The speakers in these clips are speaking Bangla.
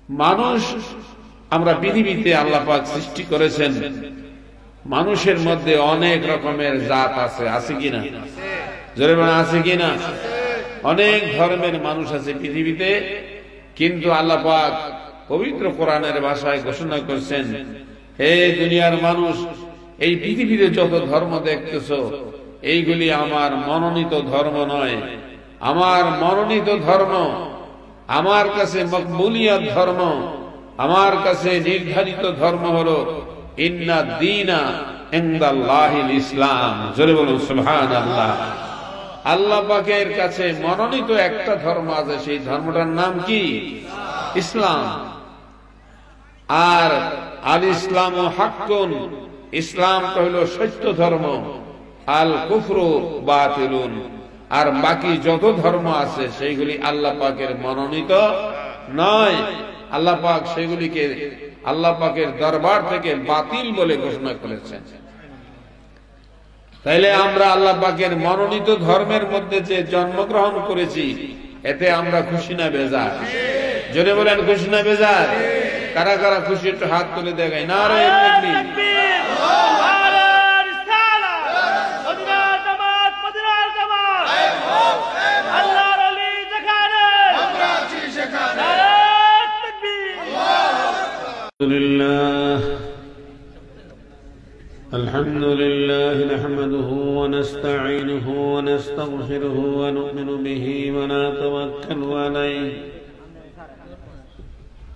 মানুষ আমরা পৃথিবীতে আল্লাহ পাক সৃষ্টি করেছেন, মানুষের মধ্যে অনেক রকমের জাত আছে, আছে কিনা? জোরে বলেন আছে কিনা? অনেক ধর্মের মানুষ আছে পৃথিবীতে, কিন্তু আল্লাহ পাক পবিত্র কোরআনের ভাষায় ঘোষণা করছেন, হে দুনিয়ার মানুষ, এই পৃথিবীতে যত ধর্ম দেখতেছো এইগুলি আমার মনোনীত ধর্ম নয়। আমার মনোনীত ধর্ম, আমার কাছে মকবুলিয়াত ধর্ম, আমার কাছে নির্ধারিত ধর্ম হলো ইন্না দীনা ইনদাল্লাহিল ইসলাম। জোরে বলুন সুবহানাল্লাহ। আল্লাহ পাকের কাছে মনোনীত একটা ধর্ম আছে, সেই ধর্মটার নাম কি? ইসলাম। আর আল ইসলাম হাক্কুন, ইসলামটা হলো সত্য ধর্ম, আল কুফরু বাতিলুন। আর বাকি যত ধর্ম আছে সেইগুলি আল্লাহ পাকের মনোনীত নয়। আল্লাহ পাক সেগুলিকে আল্লাহ পাকের দরবার থেকে বাতিল বলে ঘোষণা করেছেন। তাইলে আমরা আল্লাহ পাকের মনোনীত ধর্মের মধ্যে যে জন্মগ্রহণ করেছি, এতে আমরা খুশি না বেজার? জোরে বলেন খুশি না বেজার? কারা কারা খুশি একটু হাত তুলে দেখায়। নারে তাকবীর। الحمد لله نحمده ونستعينه ونستغفره ونؤمن به ونتوكل عليه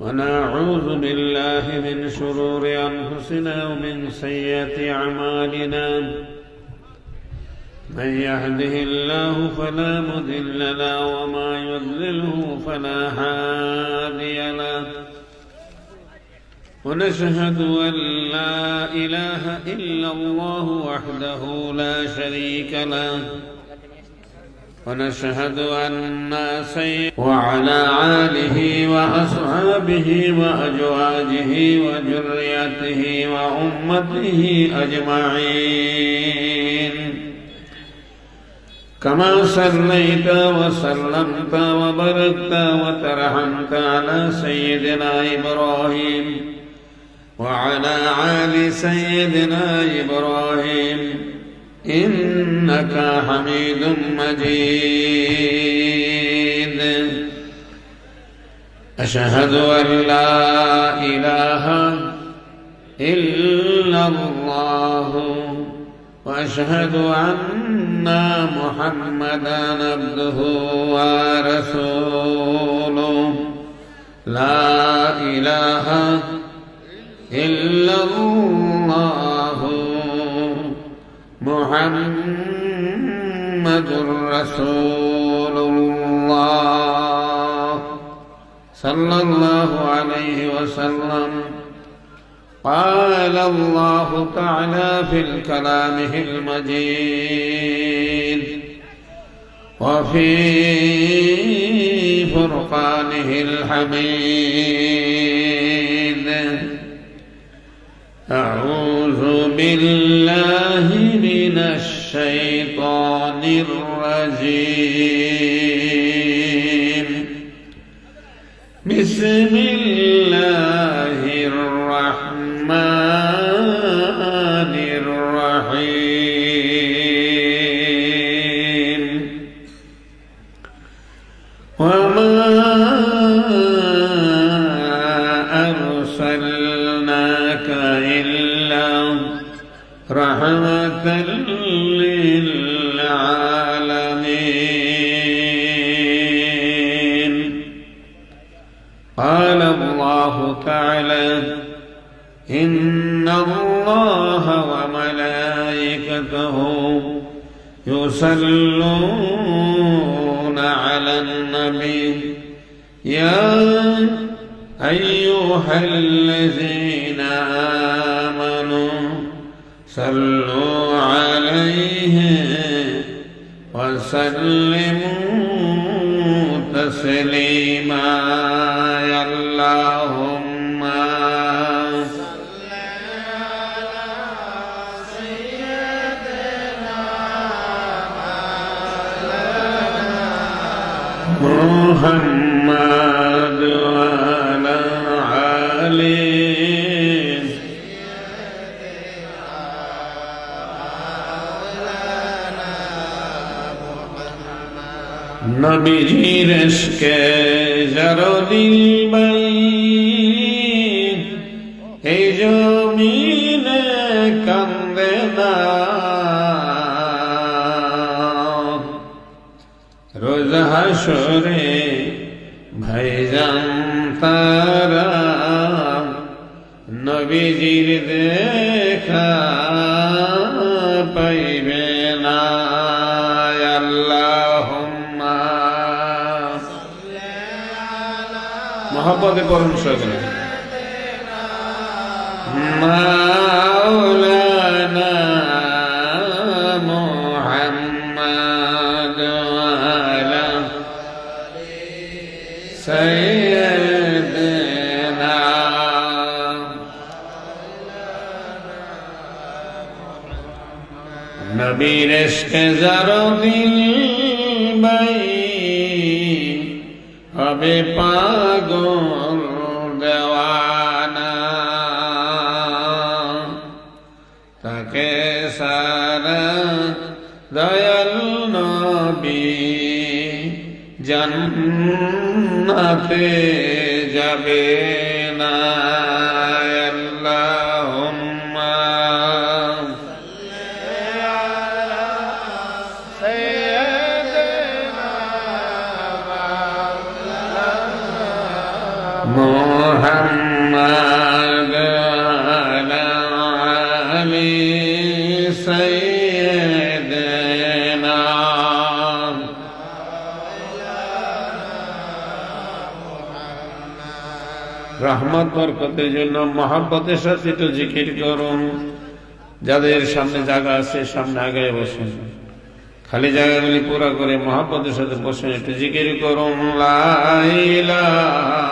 ونعوذ بالله من شرور أنفسنا ومن سيئات أعمالنا. من يهده الله فلا مضل له وما يضلله فلا هادي له. ونشهد أن لا إله إلا الله وحده لا شريك له. ونشهد أن سيدنا وعلى آله وأصحابه وأزواجه وذريته وأمته أجمعين. كما صليت وسلمت وباركت وترحمت على سيدنا إبراهيم وعلى آل سيدنا إبراهيم إنك حميد مجيد. أشهد أن لا إله إلا الله وأشهد أن محمدا عبده ورسوله. لا إله إلا الله محمد رسول الله صلى الله عليه وسلم. قال الله تعالى في كلامه المجيد وفي فرقانه الحميد. أعوذ بالله من الشيطان الرجيم. بسم الله الرحمن الرحيم. وما أرسلناك إلا رحمة للعالمين. قال الله تعالى إن الله وملائكته يصلون على النبي يا أيها الذين آمنوا صلوا عليه وسلموا تسليما. اللهم صل على سيدنا محمد وعلى নবীজির ইশকে যারো দিল বাই এই জমিনে কান্দে না রোজ হাসরে ভাইজান তারা নবীজির দেখা পাইবে না আল্লাহুম্মা মোহাম্মদে পরম সকলে মাওলানা মুহাম্মদ আলা সাইয়্যিদিনা নবীর ইশকে যারো দিল বাই হবে পাগল দেওয়ানা তাকে সারা দয়াল নবী জান্নাতে যাবে না আল্লাহুম্মা মুহাম্মদ আলা আলি সাইয়্যিদিনা রহমত বরকতের জন্য মহব্বতের সাথে একটু জিকির করুন। যাদের সামনে জায়গা আছে সামনে আগায় বসুন, খালি জায়গাগুলি পুরা করে মহব্বতের সাথে বসে একটু জিকির করুন। লা ইলাহা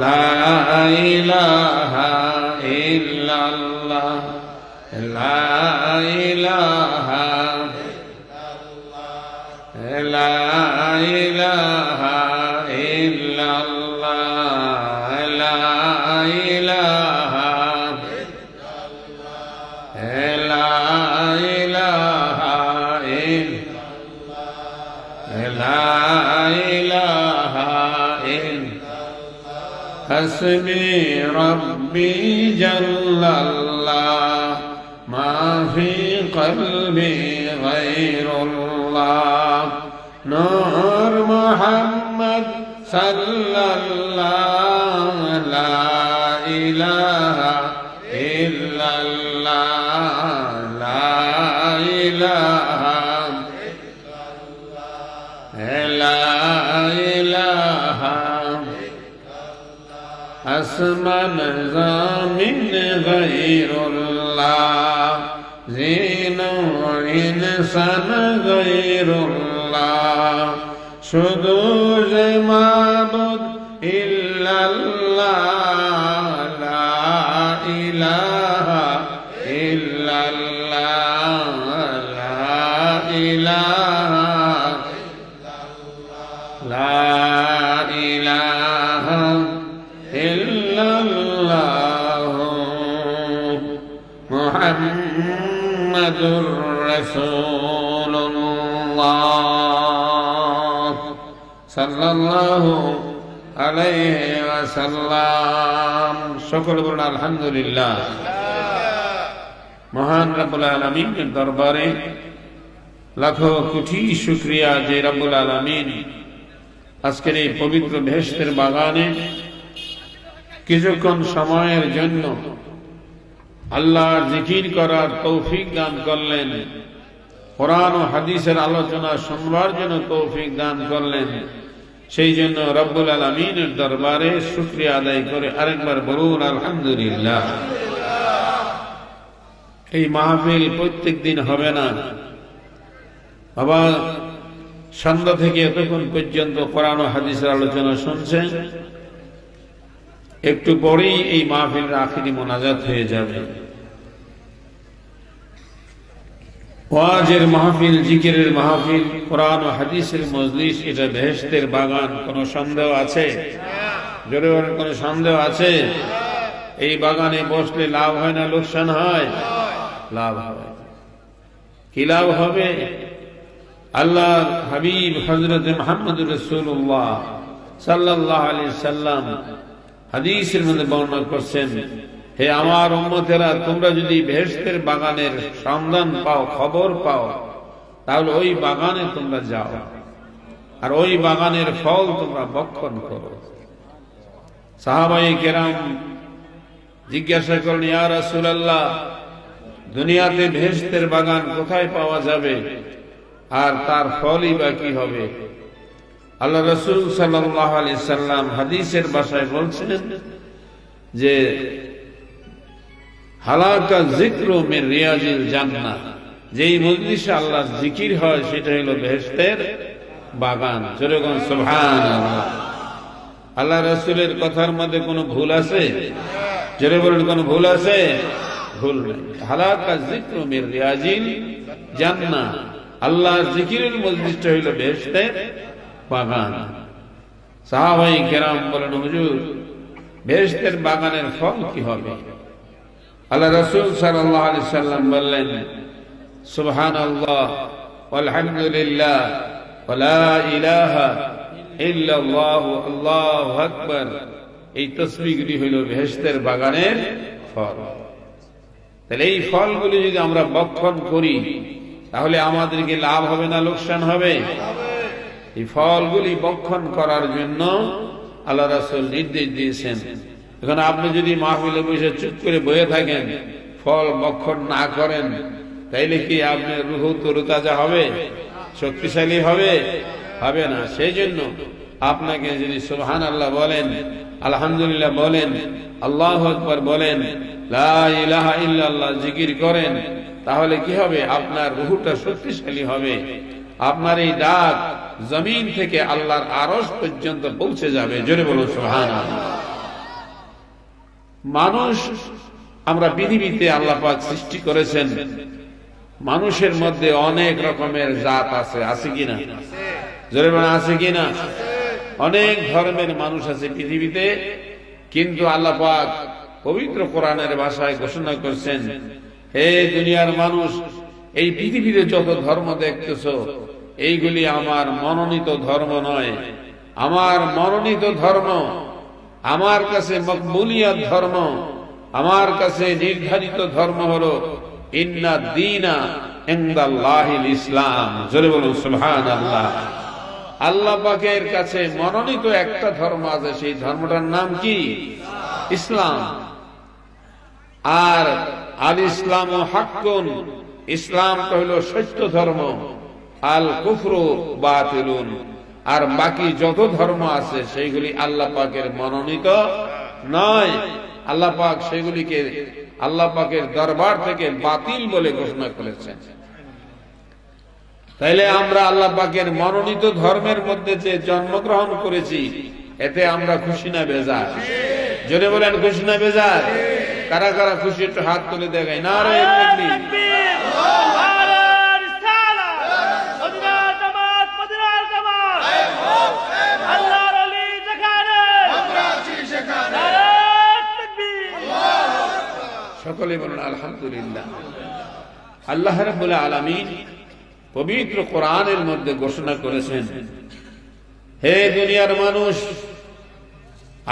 লা ইলাহা ইল্লাল্লাহ লা ইলাহা লা ইলাহা ইল্লাল্লাহ লা ইলাহা লা ইলাহা লা ইলাহা হাসবি রব্বি জাল্লাল্লাহ মা ফি কলবি গায়রুল্লাহ নূর মুহাম্মদ সাল্লাল্লাহ লা ইলাহা ইল্লাল্লাহ লা ইলাহা লা ইলাহা আসমান জামিন গায়রুল্লাহ জিন ইনসান গায়রুল্লাহ শুধু যে মাবুদ ইল্লাল্লাহ লা ইলাহা ইল্লাল্লাহ লা ইলাহা লা ইলাহা ইল্লাল্লাহ মুহাম্মাদুর রাসূলুল্লাহ সাল্লাল্লাহু আলাইহি ওয়াসাল্লাম। সকল বলুন আলহামদুলিল্লাহ। মহান রব্বুল আলামিনের দরবারে লাখো কোটি শুকরিয়া যে রব্বুল আলামিন আজকের এই পবিত্র বেহেশতের বাগানে কিছুক্ষণ সময়ের জন্য আল্লাহর জিকির করার তৌফিক দান করলেন, কোরআন ও হাদিসের আলোচনা শুনবার জন্য তৌফিক দান করলেন। সেই জন্য রব্বুল আলামিনের দরবারে শুকরিয়া আদায় করে আরেকবার বলুন আলহামদুলিল্লাহ। এই মাহফিল প্রত্যেক দিন হবে না বাবা। সন্ধ্যা থেকে এতক্ষণ পর্যন্ত কোরআন ও হাদিসের আলোচনা শুনছেন, একটু পরেই এই মাহফিলের আখিরি মোনাজাত হয়ে যাবে। ওয়াজের মাহফিল, জিকিরের মাহফিল, কোরআন ও হাদিসের মজলিস, এটা বেহেশতের বাগান। কোন সন্দেহ আছে? জোরে বলেন, কোন সন্দেহ আছে? এই বাগানে বসলে লাভ হয় না লোকসান হয়? লাভ হয়। কি লাভ হবে? আল্লাহর হাবিব হযরত মুহাম্মদুর রাসূলুল্লাহ সাল্লাল্লাহু আলাইহি সাল্লাম হাদিসের মধ্যে বর্ণনা করছেন, হে আমার উম্মতেরা, তোমরা যদি বেহেশতের বাগানের সন্ধান পাও, খবর পাও, তাহলে ওই বাগানে তোমরা যাও আর ওই বাগানের ফল তোমরা ভক্ষণ করো। সাহাবায়ে কেরাম জিজ্ঞাসা করলেন, ইয়া রাসূলুল্লাহ, দুনিয়াতে বেহেশতের বাগান কোথায় পাওয়া যাবে আর তার ফলই বা কি হবে? আল্লাহ রাসূল সাল্লাল্লাহু আলাইহি সাল্লাম হাদিসের ভাষায় বলছেন যে হালাকা যিকরু মিন রিয়াজিল জান্নাহ, যেই মজলিসে আল্লাহর জিকির হয় সেটা হলো বেহেশতের বাগান। জোরে বলুন সুবহানাল্লাহ। আল্লাহ রাসূলের কথার মধ্যে কোনো ভুল আছে? জোরে বলুন, কোনো ভুল আছে? ভুল নেই। হালাকা যিকরু মিন রিয়াজিল জান্নাহ, আল্লাহর জিকিরের মজলিসটা হলো বেহেশতের বাগান। সাহাবায়ে কেরাম বলেন, হুজুর, বেহেশতের বাগানের ফল কি হবে? আল্লাহ রাসূল সাল্লাল্লাহু আলাইহি সাল্লাম বললেন, সুবহানাল্লাহ ওয়ালহামদুলিল্লাহ ওয়া লা ইলাহা ইল্লাল্লাহু আল্লাহু আকবার। এই তাসবিহগুলি হলো বেহেশতের বাগানের ফল। তাহলে এই ফলগুলি যদি আমরা ভক্ষণ করি তাহলে আমাদেরকে লাভ হবে না লোকসান হবে? এই ফলগুলি ভক্ষণ করার জন্য আল্লাহ রাসূল নির্দেশ দিয়েছেন। এখন আপনি যদি মাহফিলে বসে চুপ করে বসে থাকেন, ফল ভক্ষণ না করেন, তাইলে কি আপনার রূহ তরতাজা হবে? শক্তিশালী হবে? হবে না। সেই জন্য আপনাকে যদি সুবহানাল্লাহ বলেন, আলহামদুলিল্লাহ বলেন, আল্লাহু আকবার বলেন, লা ইলাহা ইল্লাল্লাহ জিকির করেন, তাহলে কি হবে? আপনার রূহটা শক্তিশালী হবে। আপনার এই ডাক জমিন থেকে আল্লাহর আরশ পর্যন্ত পৌঁছে যাবে। জোরে বলুন সুবহানাল্লাহ। মানুষ, আমরা পৃথিবীতে আল্লাহ পাক সৃষ্টি করেছেন, মানুষের মধ্যে অনেক রকমের জাত আছে, আছে কিনা? জোরে বলুন, আছে কিনা? অনেক ধর্মের মানুষ আছে পৃথিবীতে, কিন্তু আল্লাহ পাক পবিত্র কোরআনের ভাষায় ঘোষণা করছেন, হে দুনিয়ার মানুষ, এই পৃথিবীতে যত ধর্ম দেখতেছো এইগুলি আমার মনোনীত ধর্ম নয়। আমার মনোনীত ধর্ম, আমার কাছে মকবুলিয়াত ধর্ম, আমার কাছে নির্ধারিত ধর্ম হলো ইন্না দীনা ইনদাল্লাহিল ইসলাম। জোরে বলুন সুবহানাল্লাহ। আল্লাহ পাকের কাছে মনোনীত একটা ধর্ম আছে, সেই ধর্মটার নাম কি? ইসলাম। আর আল ইসলাম হাক্কুন, ইসলামটা হলো সত্য ধর্ম। আল কুফরু বাতিলুন, আর বাকি যত ধর্ম আছে সেইগুলি আল্লাহ পাকের মনোনীত নয়। আল্লাহ পাক সেগুলিকে আল্লাহ পাকের দরবার থেকে বাতিল বলে ঘোষণা করেছেন। তাইলে আমরা আল্লাহ পাকের মনোনীত ধর্মের মধ্যে যে জন্মগ্রহণ করেছি, এতে আমরা খুশি না বেজার? জোরে বলেন, খুশি না বেজার? কারা কারা খুশি একটু হাত তুলে দেখায়। নারে তাকবীর। সকলে বলুন আলহামদুলিল্লাহ। আল্লাহ রাব্বুল আলামিন পবিত্র কোরআনের মধ্যে ঘোষণা করেছেন, হে দুনিয়ার মানুষ,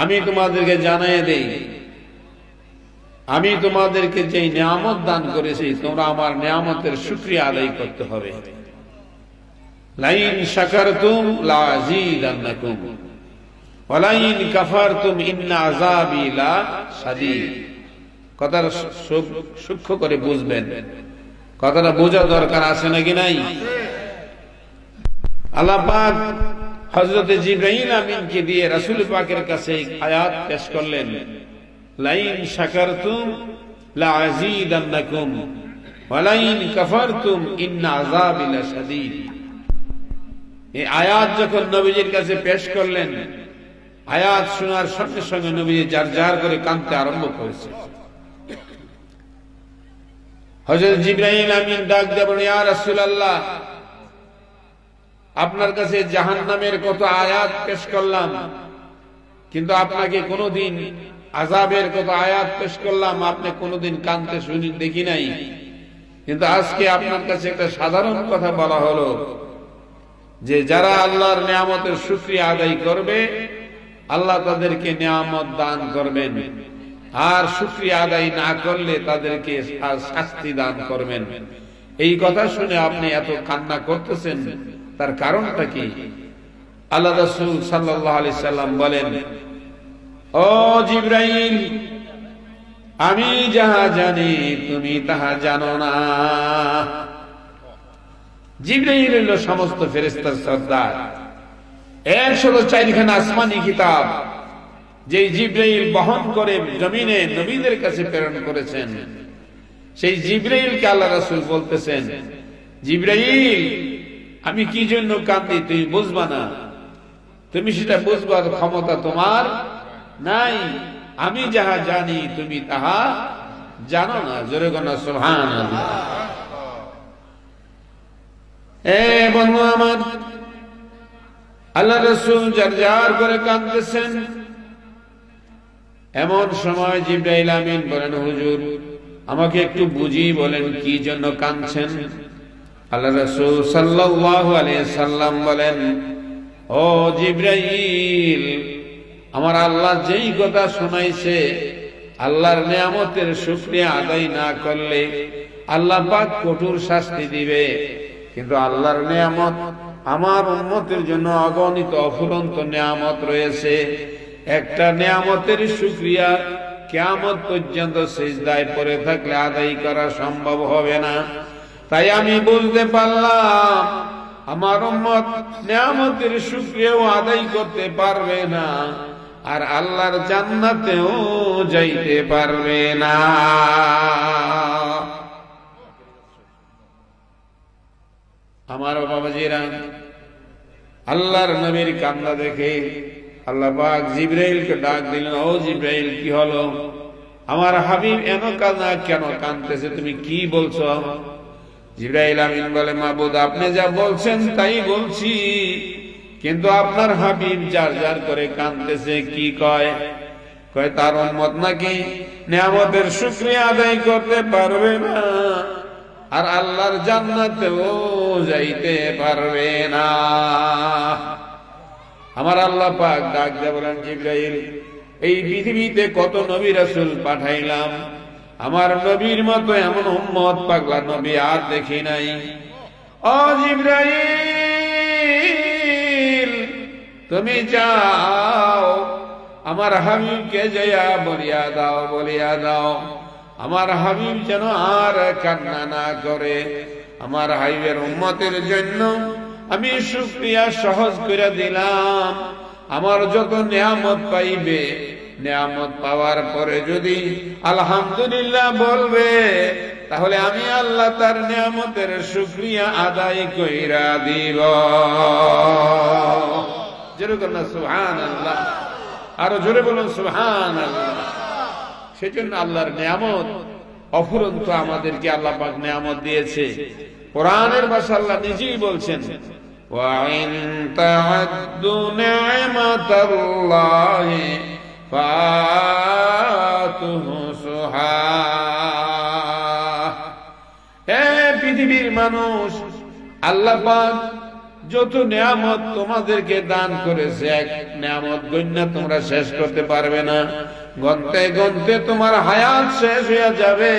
আমি তোমাদেরকে জানিয়ে দেই, আমি তোমাদেরকে যে নিয়ামত দান করেছি, তোমরা আমার নিয়ামতের শুকরিয়া আদায় করতে হবে। লাইন শাকারতুম লাযীদান্নাকুম ওয়া লাইন কাফারতুম ইন্না আযাবি লাশাদীদ। কথাটা সূক্ষ্ম করে বুঝবেন, কথাটা বোঝা দরকার আছে নাকি নাই? আল্লাহ পাক হযরত জিবরাইল আমিনকে দিয়ে রাসূল পাকের কাছে আয়াত পেশ করলেন, লাইন শাকারতুম লাযীদান্নাকুম ওয়া লাইন কাফারতুম ইন্না আযাবি লাশাদীদ। এই আয়াত যখন নবীজির কাছে পেশ করলেন, আয়াত শোনার সঙ্গে সঙ্গে নবীজি জার জার করে কাঁদতে আরম্ভ করেছে। হযরত জিবরাইল আমিন ডাক দিয়ে বলেন, ইয়া রাসূলুল্লাহ, আপনার কাছে জাহান্নামের কত আয়াত পেশ করলাম, কিন্তু আপনাকে কোনোদিন আযাবের কত আয়াত পেশ করলাম, আপনি কোনোদিন কাঁদতে শুনি দেখি নাই। কিন্তু আজকে আপনার কাছে একটা সাধারণ কথা বলা হলো, যে যারা আল্লাহর নিয়ামতের শুকরিয়া আদায় করবে আল্লাহ তাদেরকে নিয়ামত দান করবেন, আর শুকরিয়া আদায় না করলে তাদেরকে শাস্তি দান করবেন। এই কথা শুনে আপনি এত কান্না করতেছেন, তার কারণটা কি? আল্লাহ রাসূল সাল্লাল্লাহু আলাইহি সাল্লাম বলেন, ও জিবরাইল, আমি যাহা জানি তুমি তাহা জানো না। জিবরাইল হইল সমস্ত ফেরেশতার সর্দার। 104 খানা আসমানি কিতাব যে জিবরাইল বহন করে জমিনে নবীদের কাছে প্রেরণ করেছেন, সেই জিবরাইলকে আল্লাহ রাসূল বলতেছেন, জিবরাইল, আমি কি জন্য কাঁদি তুমি বুঝবা না, তুমি সেটা বুঝবার ক্ষমতা তোমার নাই। আমি যাহা জানি তুমি তাহা জানো না। জোরে গনা সুবহানাল্লাহ। বন্ধু আমার, আল্লাহ রাসূল জারজার করে কাঁদতেছেন। এমন সময় জিবরাইল আমিন বলেন, হুজুর, আমাকে একটু বুঝিয়ে বলেন কি জন্য কাঁদছেন। আল্লাহ রাসূল সাল্লাল্লাহু আলাইহি সাল্লাম বলেন, ও জিবরাইল, আমার আল্লাহ যেই কথা শোনাইছে, আল্লাহর নিয়ামতের শুকরিয়া আদায় না করলে আল্লাহ পাক কঠোর শাস্তি দিবে। কিন্তু আল্লাহর নিয়ামত আমার উম্মতের জন্য অগণিত অফুরন্ত নিয়ামত রয়েছে। একটা নিয়ামতের শুকরিয়া কিয়ামত পর্যন্ত সিজদায় পড়ে থাকলে আদায় করা সম্ভব হবে না। তাই আমি বলতে পারলাম, আমার উম্মত নিয়ামতের শুকরিয়াও আদায় করতে পারবে না, আর আল্লাহর জান্নাতেও যাইতে পারবে না। আমার বাবাজিরা, আল্লাহর নবীর কান্না দেখে আল্লাহ পাক জিবরাইলকে ডাক দিলেন, ও জিবরাইল, কি হলো? আমার হাবিব এন কান্না কেন কাঁদতেছে, তুমি কি বলছো? জিবরাইল আমিন বলে, মাবুদ, আপনি যা বলছেন তাই বলছি, কিন্তু আপনার হাবিব যার যার করে কাঁদতেছে। কি কয়? কয় তার উম্মত নাকি নিয়ামতের শুকরিয়া আদায় করতে পারবে না, আর আল্লাহর জান্নাতেও যাইতে পারবে না। আমার আল্লাহ পাক ডাক দিয়ে বলেন, জিবরাইল, এই পৃথিবীতে কত নবী রাসূল পাঠাইলাম, আমার নবীর মতো এমন উম্মত পাগলা নবী আর দেখি নাই। ও জিবরাইল, তুমি যাও আমার হাবিবকে জয়া বলিয়া দাও, বলিয়া দাও, আমার হাবিব যেন আর কান্না না করে। আমার হাবিবের উম্মতের জন্য আমি শুকরিয়া সহজ করে দিলাম। আমার যত নিয়ামত পাইবে, নিয়ামত পাওয়ার পরে যদি আলহামদুলিল্লাহ বলবে, তাহলে আমি আল্লাহ তার নিয়ামতের শুকরিয়া আদায় কইরা দিব। জোরে বলুন সুবহানাল্লাহ, আরো জোরে বলুন সুবহানাল্লাহ। সেজন্য আল্লাহর নিয়ামত অফুরন্ত আমাদেরকে আল্লাহ পাক নিয়ামত দিয়েছে। কোরআনের ভাষা আল্লাহ নিজেই বলছেন, ওয়া ইন তা'আদ্দু নি'মাতাল্লাহি ফাতুহসুহা। হে পৃথিবীর মানুষ, আল্লাহ পাক যত নিয়ামত তোমাদেরকে দান করেছে, এক নিয়ামত গণ্য তোমরা শেষ করতে পারবে না। গন্তে গন্তে তোমার হায়াত শেষ হয়ে যাবে,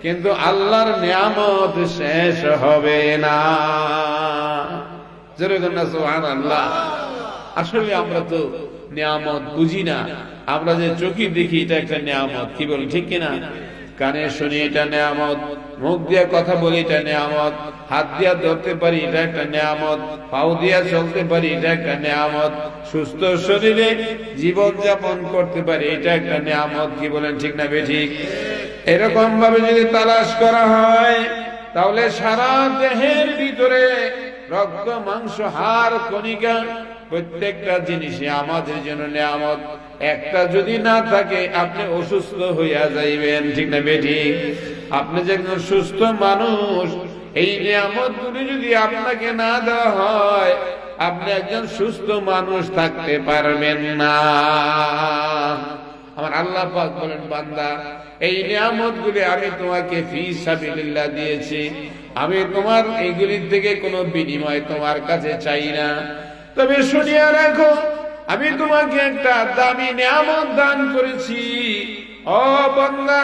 কিন্তু আল্লাহর নিয়ামত শেষ হবে না। জোরে বলুন সুবহানাল্লাহ। আসলে আমরা তো নিয়ামত বুঝি না। আমরা যে চোখে দেখি এটা একটা নিয়ামত, কি বলি ঠিক কিনা? কানে শুনি এটা নিয়ামত, মুখ দিয়ে কথা বলি এটা নিয়ামত, হাত দিয়া ধরতে পারি এটা একটা নিয়ামত, পাও দিয়া চলতে পারি এটা একটা নিয়ামত, সুস্থ শরীরে জীবন যাপন করতে পারি এটা একটা নিয়ামত। কি বলেন ঠিক না বেঠিক? এরকম ভাবে যদি তালাশ করা হয়, তাহলে সারা দেহের ভিতরে রক্ত, মাংস, হাড়, কণিকা প্রত্যেকটা জিনিসই আমাদের জন্য নিয়ামত। একটা যদি না থাকে আপনি অসুস্থ হইয়া যাইবেন, ঠিক না বেঠিক? আপনি যে একজন সুস্থ মানুষ, এই নিয়ামত গুলি যদি আপনাকে না দেওয়া হয়, আপনি একজন সুস্থ মানুষ থাকতে পারবেন না। আমার আল্লাহ পাক বলেন, বান্দা, এই নিয়ামত গুলি আমি তোমাকে ফি সাবিলিল্লাহ দিয়েছি, আমি তোমার এইগুলির থেকে কোনো বিনিময় তোমার কাছে চাই না। তবে শুনিয়া রাখো, আমি তোমাকে একটা দামি নিয়ামত দান করেছি। ও বান্দা,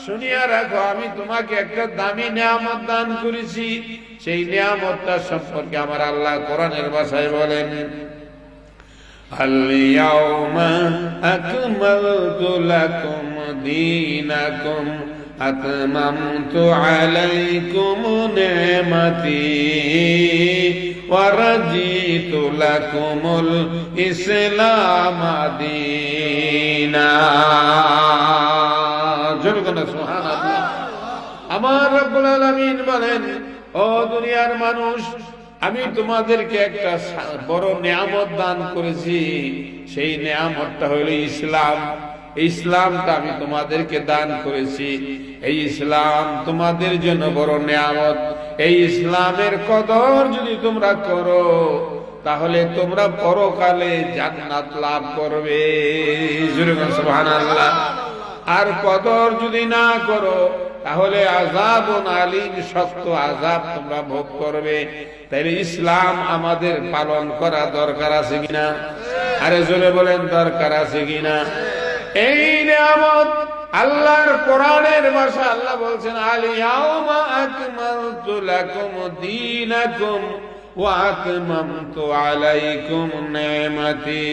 শুনিয়া রাখো, আমি তোমাকে একটা দামি নিয়ামত দান করেছি। সেই নিয়ামতটা সম্পর্কে আমার আল্লাহ কোরআনের ভাষায় বলেন, আল-ইয়াউমা আকমালতু লাকুম দীনাকুম আতমামতু আলাইকুম নি'মাতি ওয়া রাদিতু লাকুমুল ইসলাম দীনা। সুবহানাল্লাহ। আমার রব্বুল আলামিন বলেন, ও দুনিয়ার মানুষ, আমি তোমাদেরকে একটা বড় নিয়ামত দান করেছি। সেই নিয়ামতটা হলো ইসলাম। ইসলামটা আমি তোমাদেরকে দান করেছি। এই ইসলাম তোমাদের জন্য বড় নিয়ামত। এই ইসলামের কদর যদি তোমরা করো, তাহলে তোমরা পরকালে জান্নাত লাভ করবে। সুবহানাল্লাহ। আর কদর যদি না করো, তাহলে আযাবুন আলীম, শক্ত আযাব তোমরা ভোগ করবে। তাইলে ইসলাম আমাদের পালন করা দরকার আছে কিনা? আরে জোরে বলেন, দরকার আছে কিনা? এই নিয়ামত আল্লাহর কোরআনের ভাষা, আল্লাহ বলছেন, আল-ইয়াউমা আকমালতু লাকুম দীনাকুম ওয়া আতমামতু আলাইকুম নি'মাতি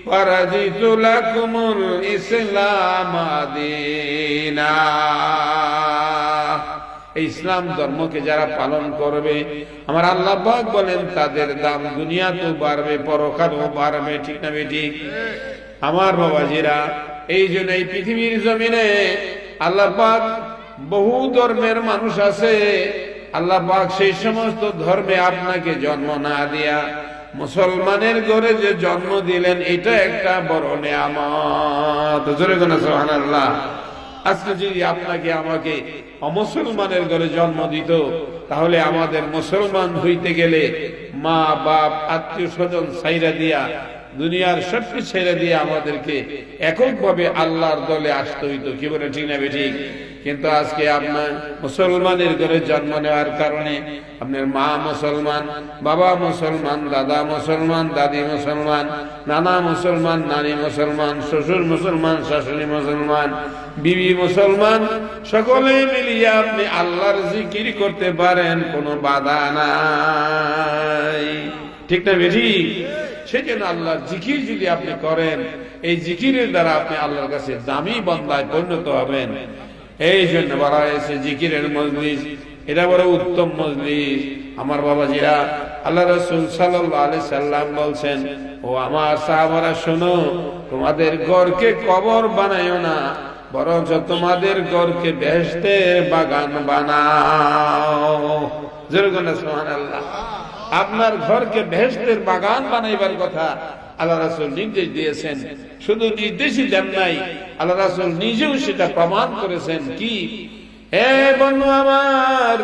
ওয়া রাদিতু লাকুমুল ইসলাম দীনা। ইসলাম ধর্মকে যারা পালন করবে, আমার আল্লাহ পাক বলেন, তাদের দাম দুনিয়াতেও বাড়বে, পরকালেও বাড়বে। ঠিক না বেঠিক? আমার বাবাজিরা, এই জন্য এই পৃথিবীর জমিনে আল্লাহ পাক বহু ধর্মের মানুষ আছে। আল্লাহ পাক সেই সমস্ত ধর্মে আপনাকে জন্ম না দিয়া মুসলমানের ঘরে যে জন্ম দিলেন, এটা একটা বড় নিয়ামত। জোরে বলেন সুবহানাল্লাহ। আজকে যদি আপনাকে আমাকে অমুসলমানের ঘরে জন্ম দিত, তাহলে আমাদের মুসলমান হইতে গেলে মা বাপ আত্মীয় স্বজন ছাইরা দিয়া, দুনিয়ার সবকিছু ছেড়ে দিয়ে আমাদেরকে এককভাবে আল্লাহর দলে আসতে হইতো। কি বলে, ঠিক না বেঠিক? কিন্তু আজকে আপনার মুসলমানের ঘরে জন্ম নেওয়ার কারণে আপনার মা মুসলমান, বাবা মুসলমান, দাদা মুসলমান, দাদি মুসলমান, নানা মুসলমান, নানি মুসলমান, শ্বশুর মুসলমান, শাশুড়ি মুসলমান, বিবি মুসলমান, সকলে মিলিয়ে আপনি আল্লাহর জিকির করতে পারেন, কোনো বাধা নাই। ঠিক না বেঠিক? সেজন্য আল্লাহর জিকির যদি আপনি করেন, এই জিকিরের দ্বারা আপনি আল্লাহর কাছে দামি বান্দায় পরিণত হবেন। এই জন্য বলা হয়েছে জিকিরের মজলিস, এটা বড় উত্তম মজলিস। আমার বাবাজিরা, আল্লাহ রাসূল সাল্লাল্লাহু আলাইহি সাল্লাম বলছেন, ও আমার সাহাবারা শোনো, তোমাদের ঘরকে কবর বানাইও না, বরঞ্চ তোমাদের ঘরকে বেহেশতের বাগান বানাও। যেরকম সুবহানাল্লাহ। আপনার ঘরকে বেহেশতের বাগান বানাইবার কথা আল্লাহ রাসূল নির্দেশ দিয়েছেন। শুধু নির্দেশই দেন নাই, আল্লাহ রাসূল নিজেও সেটা প্রমাণ করেছেন। কি? হে বন্ধু আমার,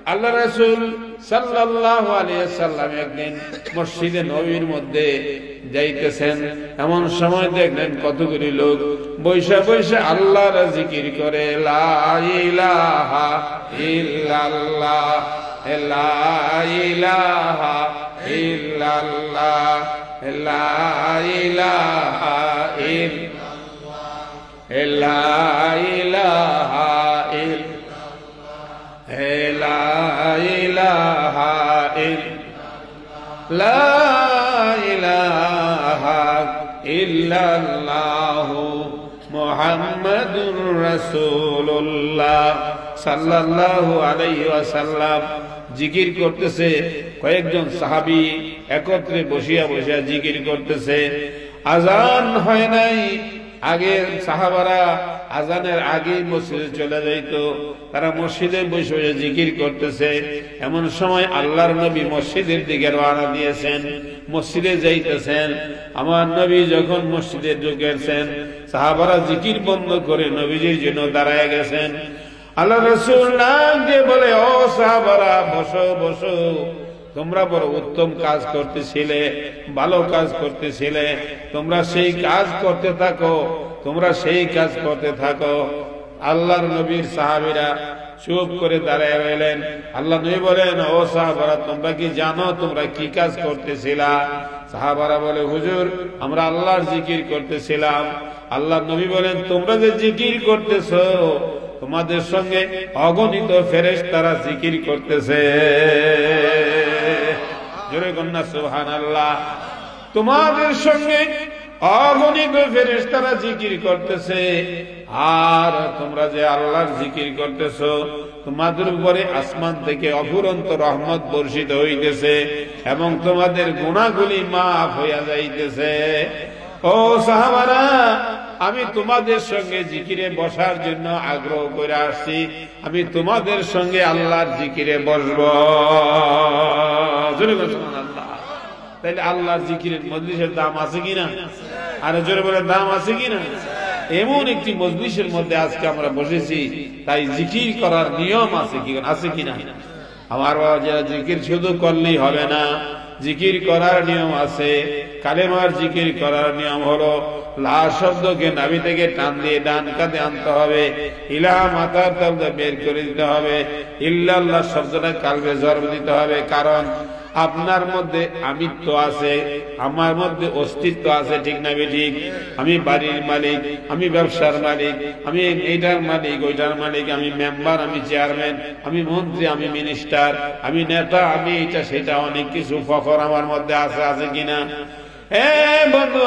আল্লাহ রাসূল সাল্লাল্লাহু আলাইহি সাল্লাম একদিন মসজিদে নববীর মধ্যে যাইতেছেন। এমন সময় দেখলেন কতগুলি লোক বৈশা বৈশা আল্লাহর জিকির করে, লা ইলাহা ইল্লাল্লাহ, লা ইলাহা ইল্লাল্লাহ, লা ইলাহা ইল্লাল্লাহ, লা ইলাহা ইল্লাল্লাহ, লা ইলাহা ইল্লাল্লাহ, লা ইলাহা ইল্লাল্লাহ মুহাম্মাদুর রাসূলুল্লাহ সাল্লাল্লাহু আলাইহি ওয়াসাল্লাম জিকির করতেছে। কয়েকজন সাহাবী একত্রে বসিয়া বসিয়া জিকির করতেছে। আজান হয় নাই। আগে সাহাবারা আজানের আগে মসজিদে চলে যাইত, তারা মসজিদে বসে বসে জিকির করতেছে। এমন সময় আল্লাহর নবী মসজিদের দিকে রওনা দিয়েছেন, মসজিদে যাইতেছেন। আমার নবী যখন মসজিদে ঢুকেছেন, সাহাবারা জিকির বন্ধ করে নবীজির জন্য দাঁড়ায় গেছেন। আল্লাহ রাসূল নাম দিয়ে বলে, ও সাহাবারা, বসো বসো, তোমরা বড় উত্তম কাজ করতেছিলে, ভালো কাজ করতেছিলে, তোমরা সেই কাজ করতে থাকো, তোমরা সেই কাজ করতে থাকো। আল্লাহর নবীর সাহাবীরা চুপ করে দাঁড়ায় রইলেন। আল্লাহ নবী বলেন, ও সাহাবারা, তোমরা কি জানো তোমরা কি কাজ করতেছিলা? সাহাবারা বলে, হুজুর আমরা আল্লাহর জিকির করতেছিলাম। আল্লাহ নবী বলেন, তোমরা যে জিকির করতেছো তোমাদের সঙ্গে অগণিত ফেরেশতারা জিকির করতেছে। জোরে কন্যা সুবহানাল্লাহ। তোমাদের সঙ্গে অগণিত ফেরেশতারা জিকির করতেছে, আর তোমরা যে আল্লাহর জিকির করতেছো তোমাদের উপরে আসমান থেকে অফুরন্ত রহমত বর্ষিত হইতেছে এবং তোমাদের গুনাহগুলি মাফ হইয়া যাইতেছে। ও সাহাবারা, আমি তোমাদের সঙ্গে জিকিরে বসার জন্য আগ্রহ করে আসছি, আমি তোমাদের সঙ্গে আল্লাহর জিকিরে বসব। তাইলে আল্লাহর জিকিরের মজলিসের দাম আছে কিনা? আর জোরে বলে দাম আছে কিনা? এমন একটি মজলিসের মধ্যে আজকে আমরা বসেছি, তাই জিকির করার নিয়ম আছে কিনা? আমার বাবা, যারা জিকির শুধু করলেই হবে না, জিকির করার নিয়ম আছে। কালেমার জিকির করার নিয়ম হলো লা শব্দকে নাভি থেকে টান দিয়ে ডান কাঁধে আনতে হবে, ইলাহা মাথার তালুতে বের করে দিতে হবে, ইল্লাল্লাহ শব্দটা কালবে জন্ম দিতে হবে। কারণ আপনার মধ্যে আমিত্ব আছে, আমার মধ্যে অস্তিত্ব আছে, ঠিক না ঠিক? আমি বাড়ির মালিক, আমি ব্যবসার মালিক, আমি এইটার মালিক, ওইটার মালিক, আমি মেম্বার, আমি চেয়ারম্যান, আমি মন্ত্রী, আমি মিনিস্টার, আমি নেতা, আমি এটা সেটা, অনেক কিছু ফখর আমার মধ্যে আছে কিনা? বন্ধু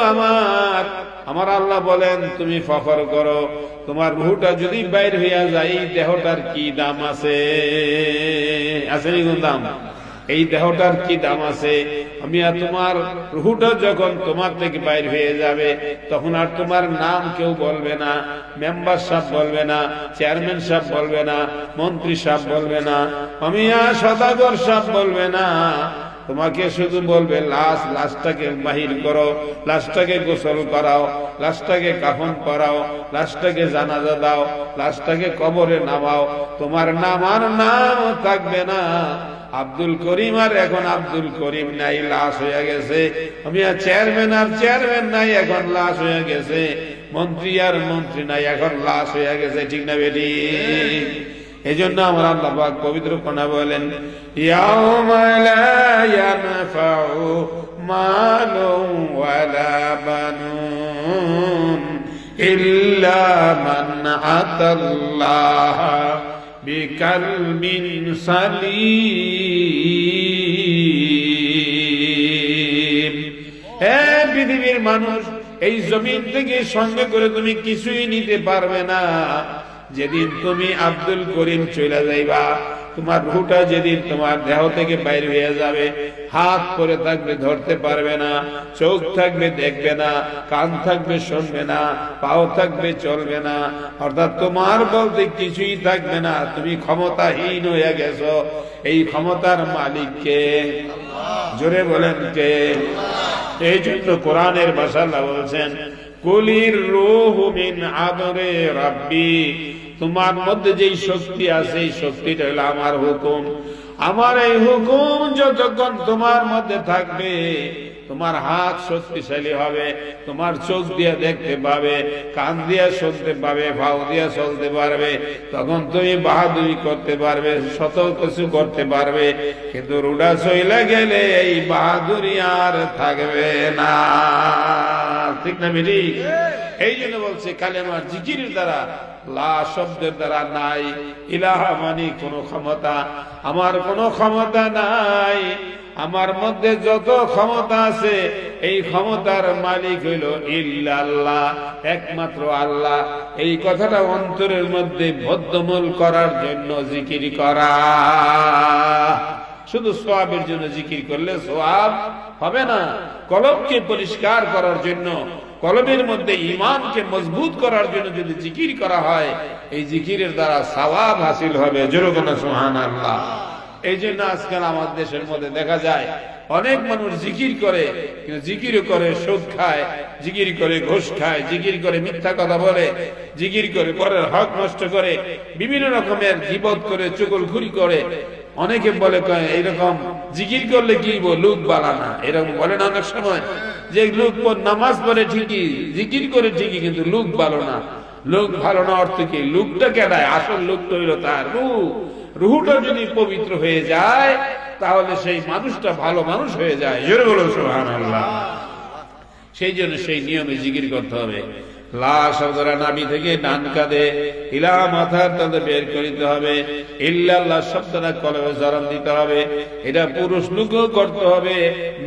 আমার আল্লাহ বলেন, তুমি ফখর করো, তোমার রুহটা যদি বাইর হইয়া যায় দেহটার কি দাম আছে? নি কোন দাম? এই দেহটার কি দাম আছে? আমি আর তোমার রুহটা যখন তোমার থেকে বাইর হয়ে যাবে তখন আর তোমার নাম কেউ বলবে না, মেম্বার সাহেব বলবে না, চেয়ারম্যান সাহেব বলবে না, মন্ত্রী সাহেব বলবে না, আমি আর সদাগর সাহেব বলবে না। তোমাকে শুধু বলবে লাশটাকে বাহির করো, লাশটাকে গোসল করাও, লাশটাকে কাফন পরাও, লাশটাকে জানাজা দাও, লাশটাকে কবরে নামাও। তোমার নাম আর নাম থাকবে না। আব্দুল করিম আর এখন আব্দুল করিম নাই, লাশ হয়ে গেছে। আমি আর চেয়ারম্যান আর চেয়ারম্যান নাই, এখন লাশ হয়ে গেছে। মন্ত্রী আর মন্ত্রী নাই, এখন লাশ হয়ে গেছে, ঠিক না বেটি? এই জন্য আমার আল্লাহ পাক পবিত্র কোরআনে বলেন, ইয়াউমা লা ইয়ানফাউ মালুন ওয়ালা বানুন ইল্লা মান আতাল্লাহ বিকালবিন সালিম। হে পৃথিবীর মানুষ, এই জমিন থেকে সঙ্গে করে তুমি কিছুই নিতে পারবে না। যেদিন তুমি আব্দুল করিম চলে যাইবা, তোমার রুহটা যেদিন তোমার দেহ থেকে বাইর হয়ে যাবে, হাত পরে থাকবে ধরতে পারবে না, চোখ থাকবে দেখবে না, কান থাকবে শুনবে না, পাও থাকবে চলবে না, অর্থাৎ তোমার বলতে কিছুই থাকবে না। তুমি ক্ষমতাহীন হয়ে গেছো। এই ক্ষমতার মালিক কে? জোরে বলেন কে? এই জন্য কোরআনের ভাষা আল্লাহ বলছেন, কুলির রূহু মিন আমরি রাব্বি। তোমার মধ্যে যেই শক্তি আছে, এই শক্তিটা হলো আমার হুকুম। আমার এই হুকুম যতক্ষণ তোমার মধ্যে থাকবে, তোমার হাত শক্তিশালী হবে, তোমার চোখ দিয়ে দেখতে পাবে, কান দিয়ে শুনতে পাবে, পাও দিয়ে চলতে পারবে, তখন তুমি বাহাদুরি করতে পারবে, শত কিছু করতে পারবে। কিন্তু রুডা চইলা গেলে এই বাহাদুরি আর থাকবে না, ঠিক না বেটি? এই জন্য বলছে কালেমার জিকিরের দ্বারা, লা শব্দের দ্বারা নাই, ইলাহা মানি কোনো ক্ষমতা, আমার কোনো ক্ষমতা নাই। আমার মধ্যে যত ক্ষমতা আছে, এই ক্ষমতার মালিক হইল ইল্লাল্লাহ, একমাত্র আল্লাহ। এই কথাটা অন্তরের মধ্যে বদ্ধমূল করার জন্য জিকির করা। শুধু সোয়াবের জন্য জিকির করলে সোয়াব হবে না। কলবকে পরিষ্কার করার জন্য, কলবের মধ্যে ঈমানকে মজবুত করার জন্য যদি জিকির করা হয়, এই জিকিরের দ্বারা সওয়াব হাসিল হবে। জোরে বলো সুবহানাল্লাহ। এই জন্য আজকাল আমাদের দেশের মধ্যে দেখা যায় অনেক মানুষ জিকির করে, কিন্তু জিকির করে সুদ খায়, জিকির করে ঘুষ খায়, জিকির করে মিথ্যা কথা বলে, জিকির করে পরের হক নষ্ট করে, বিভিন্ন রকমের গীবত করে, চুগলখুরি করে। অনেকে বলে এইরকম জিকির করলে কি লোক বালানা, এরকম বলে না অনেক সময়, যে লোক নামাজ পড়ে ঠিকই, জিকির করে ঠিকই, কিন্তু লোক ভালো না। লোক ভালো না অর্থ কি? লোকটা কেনায়, আসল লোকটা হইল তার রূহ। রুহটা যদি পবিত্র হয়ে যায় তাহলে সেই মানুষটা ভালো মানুষ হয়ে যায়। জোরে বলো সুবহানাল্লাহ। সেই জন্য সেই নিয়মে জিকির করতে হবে। লা শব্দরা নাভি থেকে ডান কাঁধে ইলা মাথার তাদের বের করিতে হবে। ইল্লাল্লাহ শব্দটা কলবে জড়ান দিতে হবে। এটা পুরুষ লোকও করতে হবে,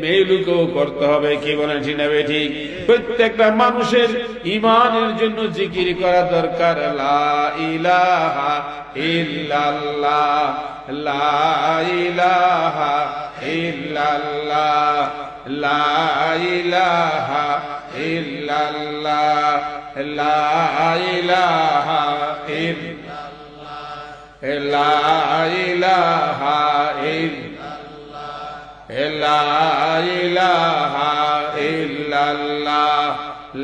মেয়ে লোকও করতে হবে। কি বলেন ঠিক না ঠিক? প্রত্যেকটা মানুষের ঈমানের জন্য জিকির করা দরকার। লা ইলাহা ইল্লাল্লাহ, লা ইলাহা ইল্লাল্লাহ, লা ইলাহা ইল্লাল্লাহ, লা ইলাহা ইল্লাল্লাহ, লা ইলাহা ইল্লাল্লাহ, লা ইলাহা ইল্লাল্লাহ,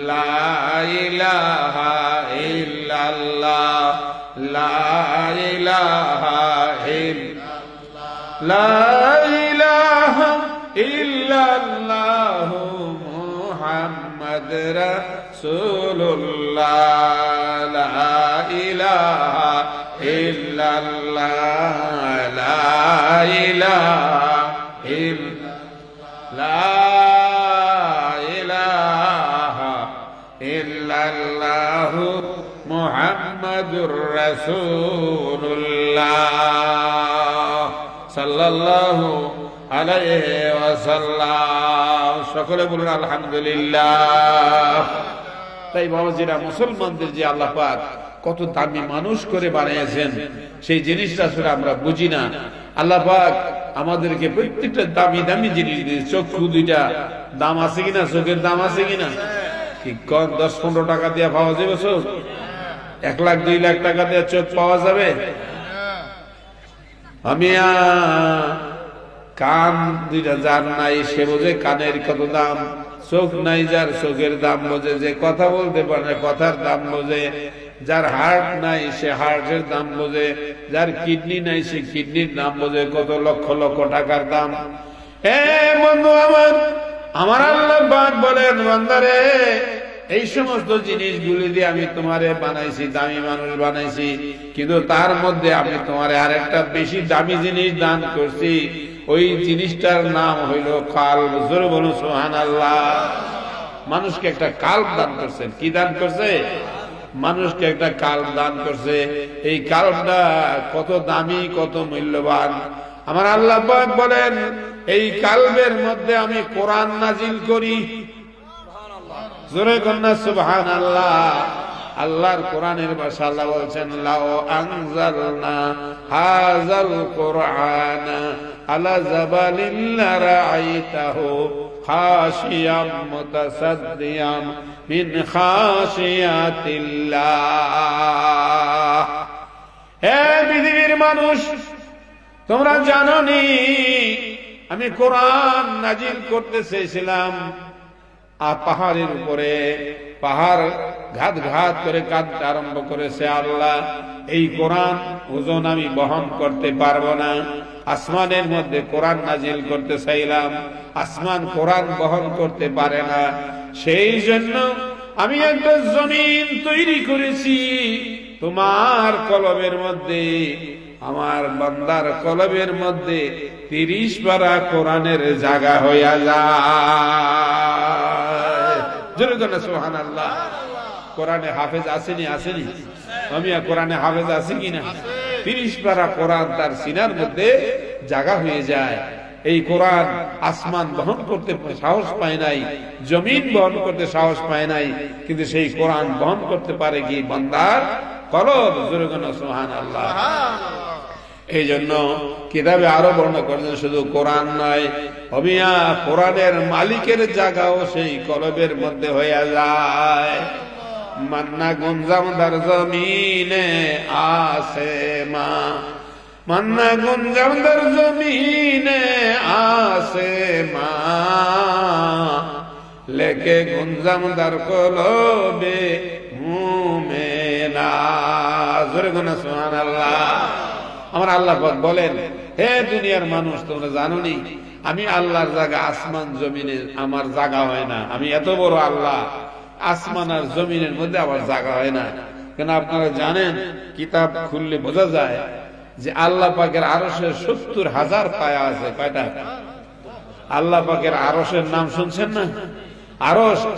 লা ইলাহা ইল্লাল্লাহ, লা ইলাহা ইল্লাল্লাহ, লা ইলাহা ইল্লাল্লাহ মুহাম্মদ রাসূলুল্লাহ, লা ইলাহা ইল্লাল্লাহ, লা ইলাহা ইল্লাল্লাহ মুহাম্মাদুর রাসূলুল্লাহ সাল্লাল্লাহু আলাইহি ওয়াসাল্লাম। সকলে বলুন আলহামদুলিল্লাহ। তাই বাবাজিরা, মুসলমানদের যে আল্লাহ পাক কত দামি মানুষ করে বানিয়েছেন, সেই জিনিসটা আসলে আমরা বুঝি না। আল্লাহ পাক আমাদেরকে প্রত্যেকটা দামি দামি জিনিস দিয়েছে। চক্ষু দুইটা দাম আছে কিনা? চোখের দাম আছে কিনা? কি 10-15 টাকা দিয়ে পাওয়া যাবে চোখ? 1 লাখ 2 লাখ টাকা দিয়ে চোখ পাওয়া যাবে? আমি কান দুইটা যার নাই সে বোঝে কানের কত দাম। চোখ নাই যার চোখের দাম বোঝে। যে কথা বলতে পারে কথার দাম বোঝে। যার হার্ট নাই সে হার্টের দাম বোঝে। যার কিডনি নাই সে কিডনির দাম বোঝে। কত লক্ষ লক্ষ টাকার দাম। হে বন্ধু আমার আল্লাহ পাক বলেন, বান্দারে এই সমস্ত জিনিসগুলি দিয়ে আমি তোমারে বানাইছি, দামি মানুষ বানাইছি, কিন্তু তার মধ্যে আমি তোমারে আরেকটা বেশি দামি জিনিস দান করছি। ওই জিনিসটার নাম হইল কাল্ব। জোরে বলুন সুবহানাল্লাহ। মানুষকে একটা কাল্ব দান করছেন। কি দান করছে? মানুষকে একটা কাল্ব দান করছে। এই কাল্বটা কত দামি, কত মূল্যবান। আমার আল্লাহ পাক বলেন, এই কাল্বের মধ্যে আমি কোরআন নাজিল করি। জোরে কন্যা সুবহানাল্লাহ। আল্লাহর কোরআনের ভাষা আল্লাহ বলছেন, লাউ আনজালনা হাযাল কুরআনা আলা জাবালিন লারাআইতাহু খাশিয়াম মুতাসাদ্দিয়াম মিন খাশিয়াতিল্লাহ। হে পৃথিবীর মানুষ, তোমরা জানো নি আমি কোরআন নাজিল করতে চেয়েছিলাম পাহাড়ের উপরে। পাহাড় ঘাত ঘাত করে কাঁদতে আরম্ভ করেছে, আল্লাহ এই কোরআন ওজন আমি বহন করতে পারবো না। আসমানের মধ্যে কোরআন নাজিল করতে চাইলাম, আসমান কোরআন বহন করতে পারে না। সেই জন্য আমি একটা জমিন তৈরি করেছি তোমার কলবের মধ্যে। আমার বান্দার কলবের মধ্যে 30 পারা কোরআনের জায়গা হইয়া যায়। জোরে বলেন সুবহানাল্লাহ। কোরআনে হাফেজ আসেনি? আসেনি? আমি কোরআনে হাফেজ আছি কিনা? 30 পারা কোরআন তার সিনার মধ্যে জায়গা হয়ে যায়। এই কোরআন আসমান বহন করতে সাহস পায় নাই, জমিন বহন করতে সাহস পায় নাই, কিন্তু সেই কোরআন বহন করতে পারে কি? বান্দার কলব। জোরে বলেন সুবহানাল্লাহ। এই জন্য কিতাবে আরো বর্ণনা করেছেন, শুধু কোরআন নয়, অমিয়া কোরআনের মালিকের জায়গাও সেই কলবের মধ্যে হয়ে যায়। মান্না গুঞ্জামদার জমিনে আসে মা, মান্না গুঞ্জামদার জমিনে আসে মা, লেকে গুঞ্জামদার কলবে মুমেনা। জোরে গুনা সুবহানাল্লাহ। আমার আল্লাহ পাক বলেন, হে দুনিয়ার মানুষ, তোমরা জানো নি আমি আল্লাহর জায়গা আসমান জমিনে আমার জায়গা হয় না। আমি এত বড় আল্লাহ, আসমান আর জমিনের মধ্যে আমার জায়গা হয় না। কেন আপনারা জানেন, কিতাব খুললে বোঝা যায় যে আল্লাহ পাকের আরশের 70,000 পায়া আছে। কয়টা? আল্লাহ পাকের আরশের নাম শুনছেন না?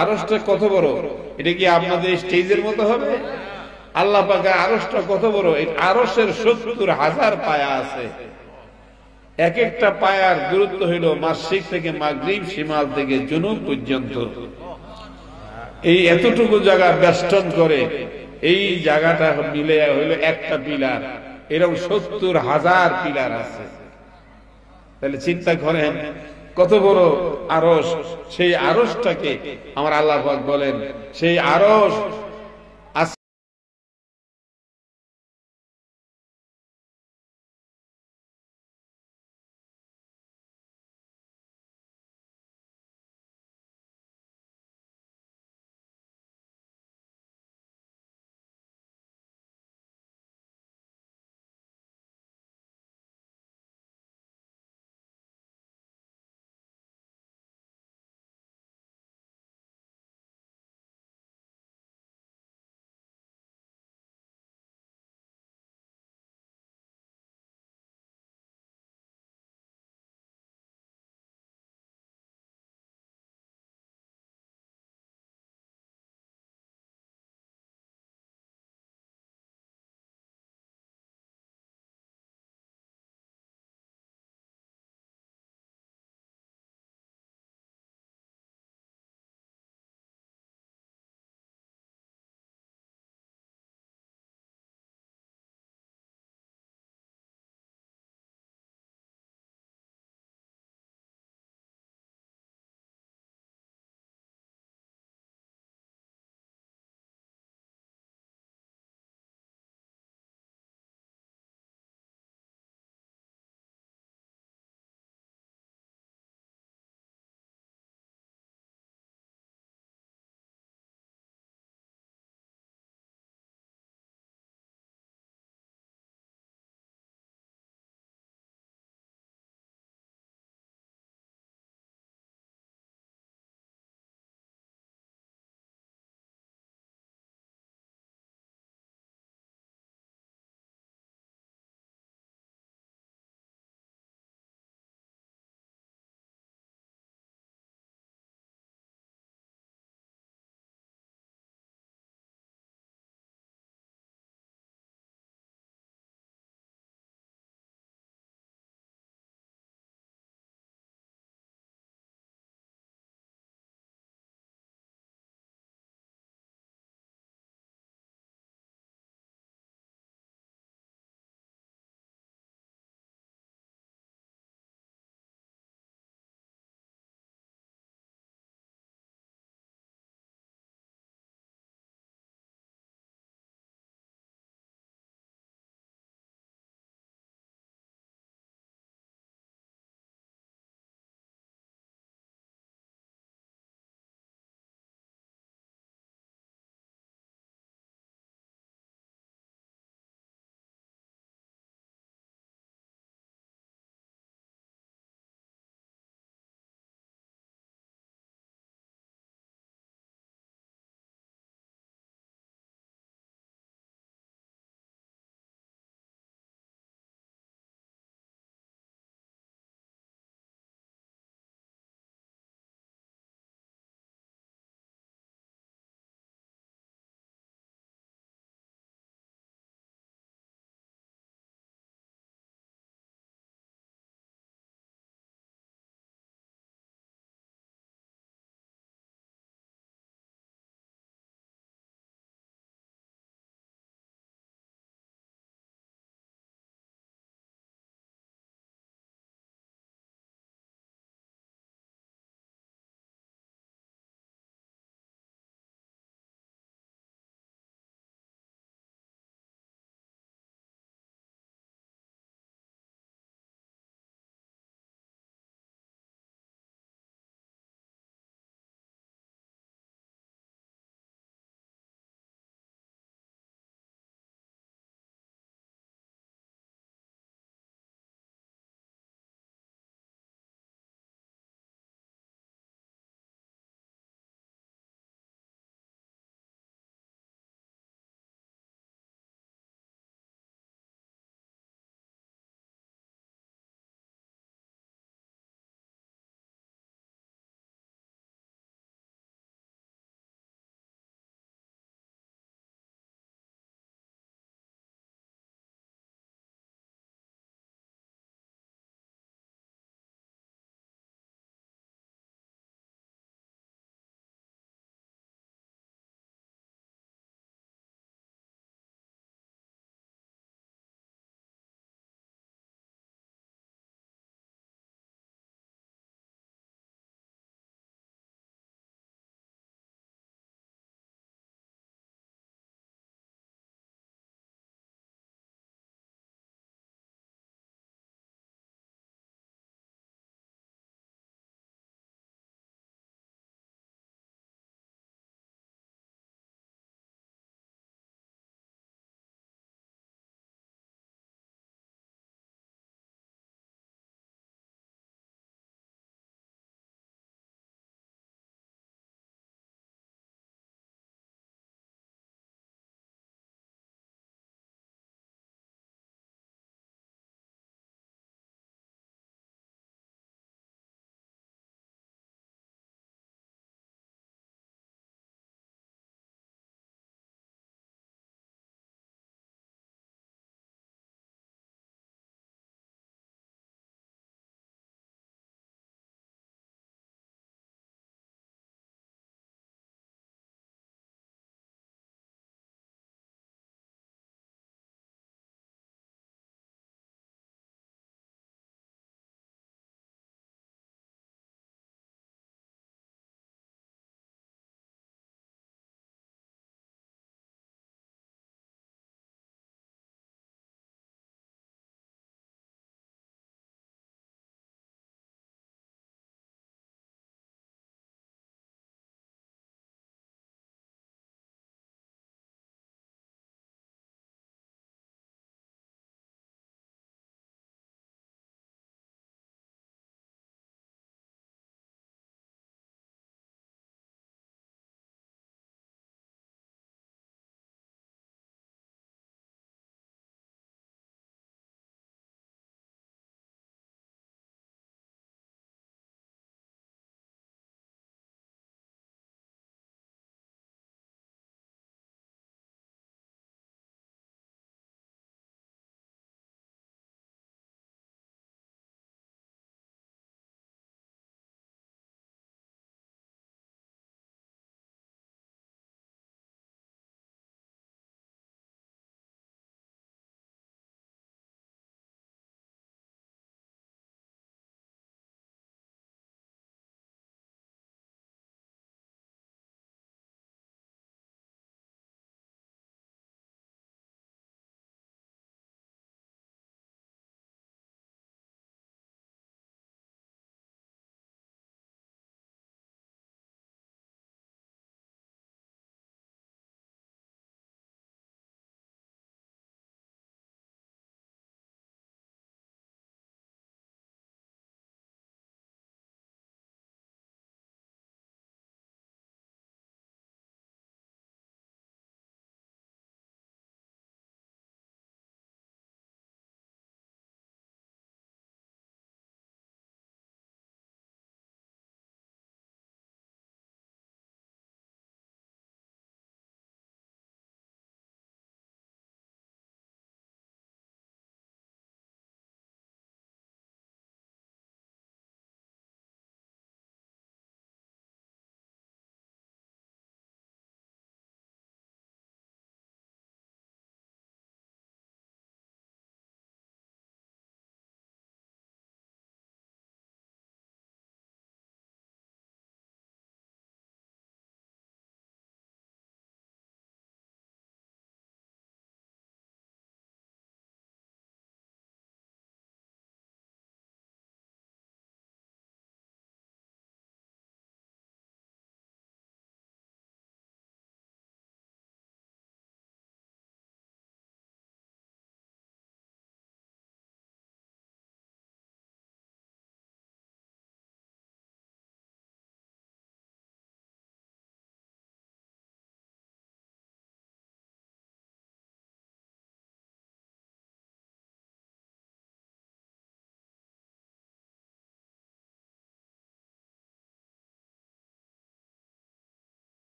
আরশটা কত বড়? এটা কি আপনাদের স্টেজের মতো হবে? আল্লাহ পাকের আরশটা কত বড়? এই আরশের 70,000 পায়া আছে। এক একটা পায়ার দূরত্ব হইল মাশরিক থেকে মাগরিব, শিমাল থেকে জুনুব পর্যন্ত। এই এতটুকু জায়গা বেষ্টন করে এই জায়গাটা মিলে হইল একটা পিলার। এরকম 70,000 পিলার আছে। তাহলে চিন্তা করেন কত বড় আরশ। সেই আরশটাকে আমার আল্লাহ পাক বলেন, সেই আরশ